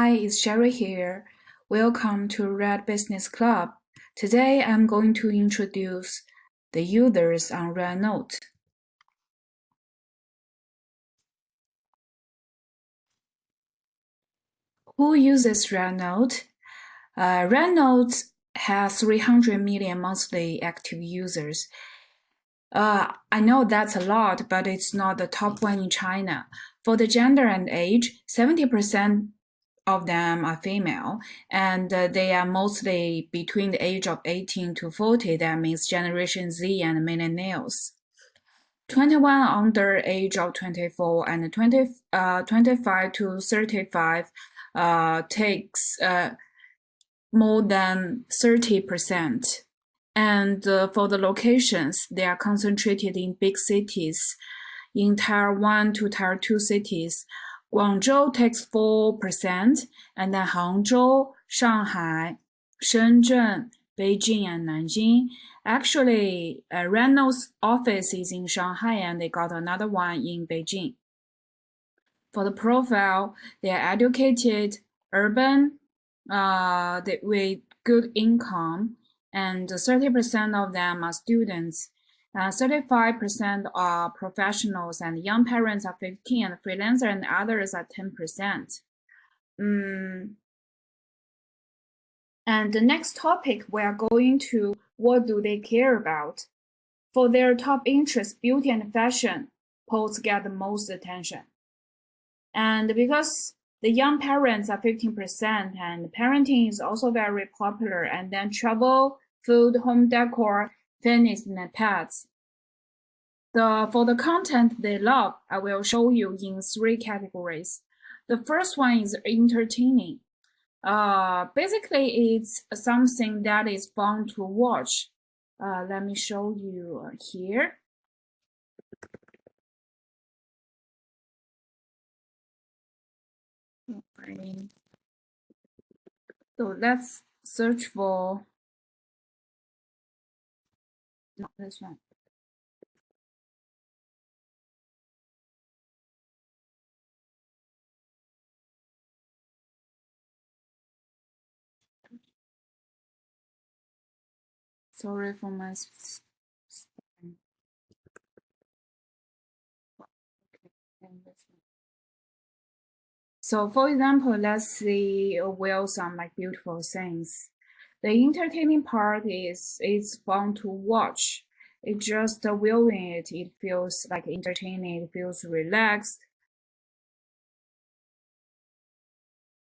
Hi, it's Sherry here. Welcome to Red Business Club. Today I'm going to introduce the users on Rednote. Who uses Rednote? Rednote has 300 million monthly active users. I know that's a lot, but it's not the top one in China. For the gender and age, 70% of them are female, and they are mostly between the age of 18 to 40. That means Generation Z and millennials. 21 under age of 24 and 25 to 35 takes more than 30%. And for the locations, they are concentrated in big cities, in Tier 1 to Tier 2 cities. Guangzhou takes 4%, and then Hangzhou, Shanghai, Shenzhen, Beijing, and Nanjing. Actually, Rednote's office is in Shanghai, and they got another one in Beijing. For the profile, they are educated, urban, with good income, and 30% of them are students. 35% are professionals, and young parents are 15%, and freelancer and others are 10%. And the next topic, we are going to what do they care about. For their top interest, beauty and fashion posts get the most attention. And because the young parents are 15%, and parenting is also very popular, and then travel, food, home decor, fitness, and pets. For the content they love, I will show you in 3 categories. The first one is entertaining. Basically, it's something that is fun to watch. Let me show you here. So let's search for, not this one. Sorry for my So for example, let's see some like beautiful things. The entertaining part is it's fun to watch. It's just viewing it, it feels like entertaining, it feels relaxed.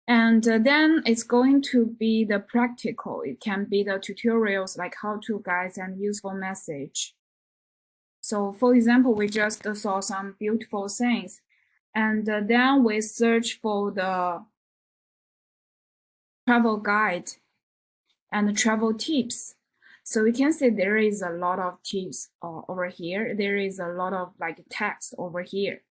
And then it's going to be the practical. It can be the tutorials like how-to guides and useful message. So for example, we just saw some beautiful things, and then we search for the travel guide and travel tips. So we can see there is a lot of tips over here. There is a lot of like text over here.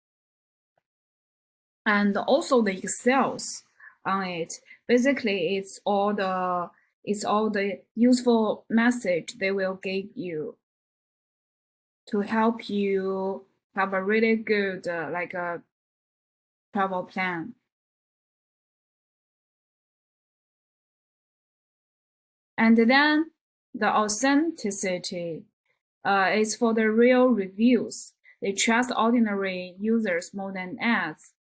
And also the Excels on it. Basically, it's all the useful message they will give you to help you have a really good like a travel plan. And then the authenticity is for the real reviews. They trust ordinary users more than ads.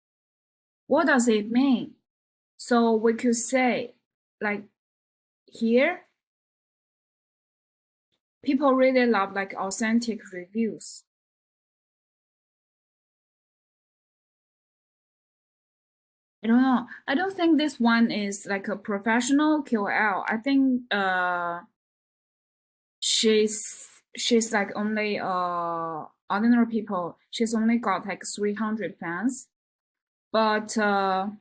What does it mean? So we could say, like here, people really love like authentic reviews. I don't know. I don't think this one is like a professional KOL. I think she's like only ordinary people. She's only got like 300 fans, but her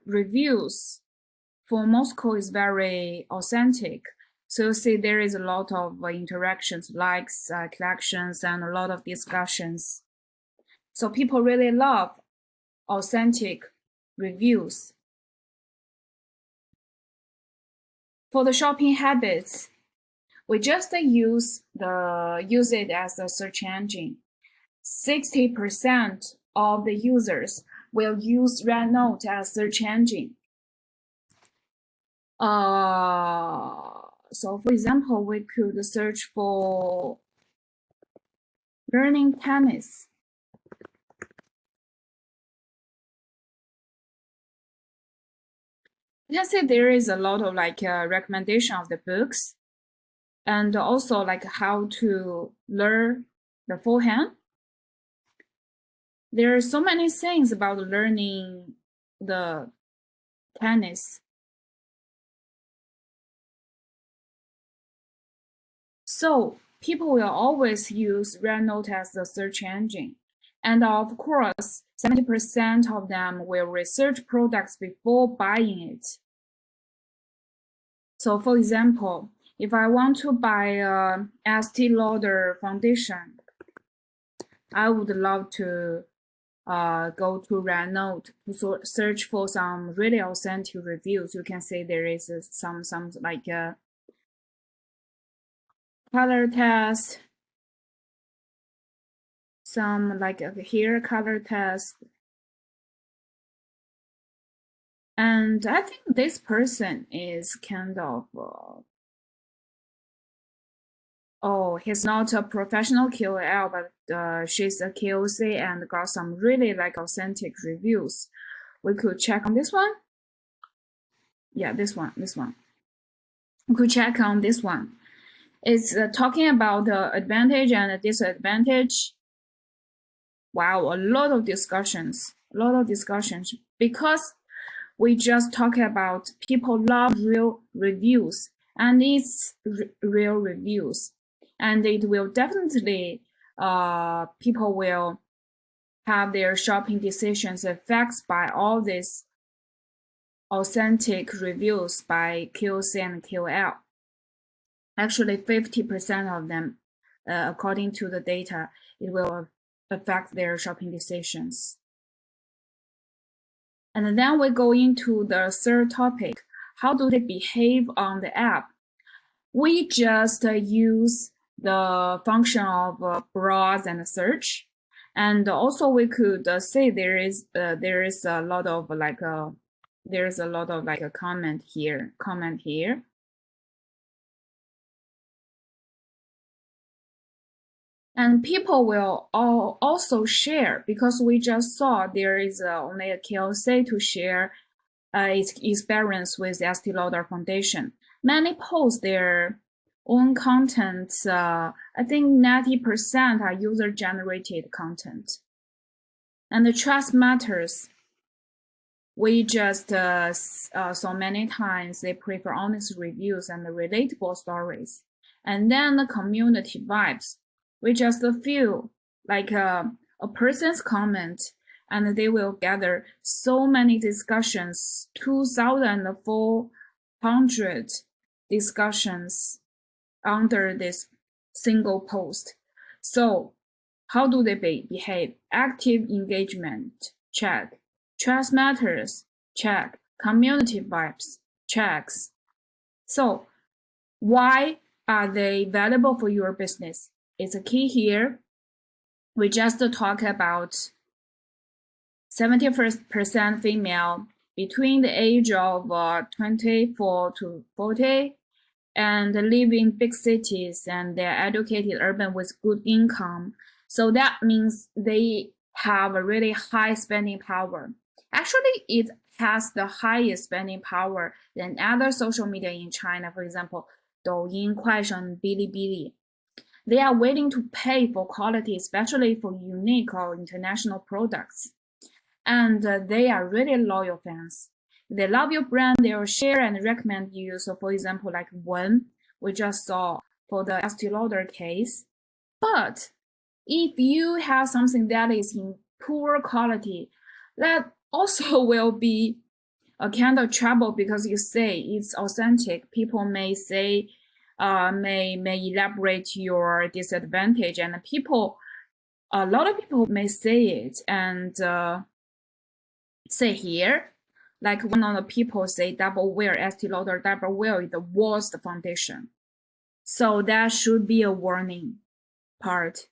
reviews for Moscow is very authentic. So you see there is a lot of interactions, likes, collections, and a lot of discussions. So people really love authentic reviews. For the shopping habits, we just use it as a search engine. 60% of the users will use Rednote as search engine. So for example, we could search for learning tennis. You can see there is a lot of recommendation of the books, and also like how to learn the forehand. There are so many things about learning the tennis. So people will always use Rednote as the search engine. And of course, 70% of them will research products before buying it. So for example, if I want to buy a Estee Lauder foundation, I would love to go to Rednote to search for some really authentic reviews. You can see there is some like color test, some like hair color test. And I think this person is kind of, oh, he's not a professional KOL, but she's a KOC and got some really like authentic reviews. We could check on this one. Yeah, this one. We could check on this one. It's talking about the advantage and the disadvantage. Wow, a lot of discussions, because we just talk about people love real reviews, and it's real reviews, and it will definitely people will have their shopping decisions affected by all these authentic reviews by KOC and KOL. Actually, 50% of them, according to the data, it will affect their shopping decisions. And then we go into the third topic. How do they behave on the app? We just use the function of browse and search. And also we could say there is a lot of a comment here. And people will also share, because we just saw there is only a KOC to share its experience with the Estee Lauder Foundation. Many post their own content. I think 90% are user-generated content. And the trust matters. We just saw many times they prefer honest reviews and relatable stories. And then the community vibes. We just feel like a person's comment, and they will gather so many discussions, 2,400 discussions under this single post. So how do they behave? Active engagement, check. Trust matters, check. Community vibes, checks. So why are they valuable for your business? It's a key here. We just talk about 70% female between the age of 24 to 40, and live in big cities, and they're educated, urban, with good income. So that means they have a really high spending power. Actually, it has the highest spending power than other social media in China. For example, Douyin, Kuaishou, Bilibili. They are willing to pay for quality, especially for unique or international products. And they are really loyal fans. If they love your brand, they will share and recommend you. So for example, like Wen, we just saw for the Estee Lauder case. But if you have something that is in poor quality, that also will be a kind of trouble, because you say it's authentic. People may say, may elaborate your disadvantage, and a lot of people may say it and say here, like one of the people say double wear Estee Lauder double wear is the worst foundation. So that should be a warning part.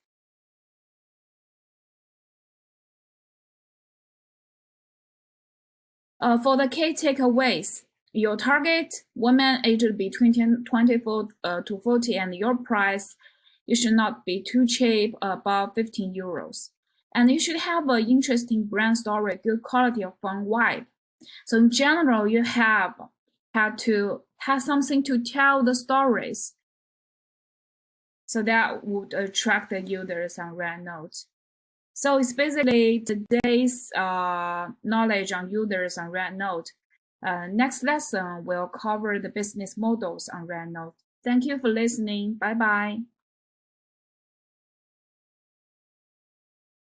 For the key takeaways, your target, women aged between 24 to 40, and your price, you should not be too cheap, above 15 euros. And you should have an interesting brand story, good quality of fun vibe. So in general, you have to have something to tell the stories. So that would attract the users on Rednote. So it's basically today's knowledge on users on Rednote. Next lesson will cover the business models on Rednote. Thank you for listening. Bye-bye.